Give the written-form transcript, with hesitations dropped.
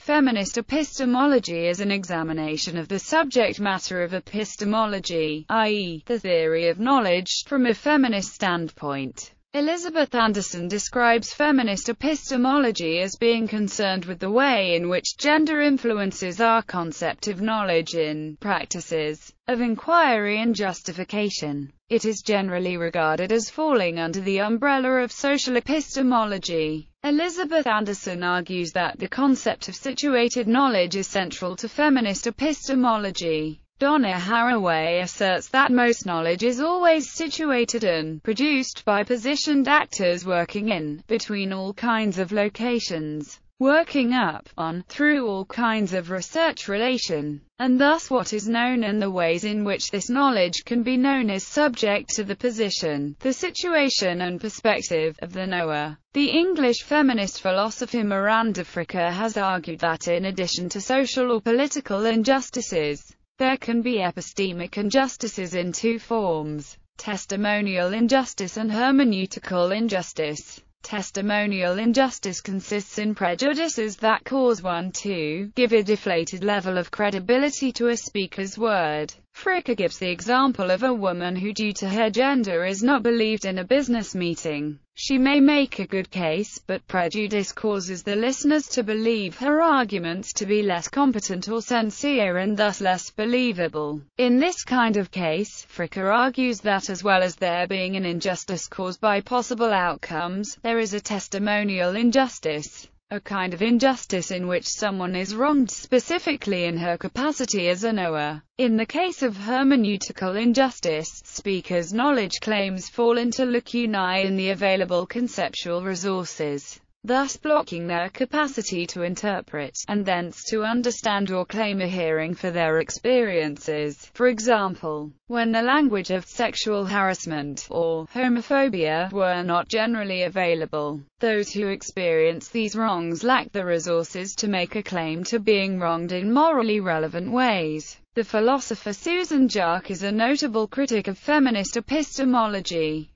Feminist epistemology is an examination of the subject matter of epistemology, i.e., the theory of knowledge, from a feminist standpoint. Elizabeth Anderson describes feminist epistemology as being concerned with the way in which gender influences our concept of knowledge in practices of inquiry and justification. It is generally regarded as falling under the umbrella of social epistemology. Elizabeth Anderson argues that the concept of situated knowledge is central to feminist epistemology. Donna Haraway asserts that most knowledge is always situated and produced by positioned actors working in, between all kinds of locations, working up, on, through all kinds of research relation, and thus what is known and the ways in which this knowledge can be known is subject to the position, the situation and perspective, of the knower. The English feminist philosopher Miranda Fricker has argued that in addition to social or political injustices, there can be epistemic injustices in two forms: testimonial injustice and hermeneutical injustice. Testimonial injustice consists in prejudices that cause one to give a deflated level of credibility to a speaker's word. Fricker gives the example of a woman who, due to her gender, is not believed in a business meeting. She may make a good case, but prejudice causes the listeners to believe her arguments to be less competent or sincere and thus less believable. In this kind of case, Fricker argues that as well as there being an injustice caused by possible outcomes, there is a testimonial injustice, a kind of injustice in which someone is wronged specifically in her capacity as a knower. In the case of hermeneutical injustice, speakers' knowledge claims fall into lacunae in the available conceptual resources, thus blocking their capacity to interpret, and thence to understand or claim a hearing for their experiences. For example, when the language of sexual harassment, or homophobia, were not generally available, those who experience these wrongs lack the resources to make a claim to being wronged in morally relevant ways. The philosopher Susan Jacques is a notable critic of feminist epistemology.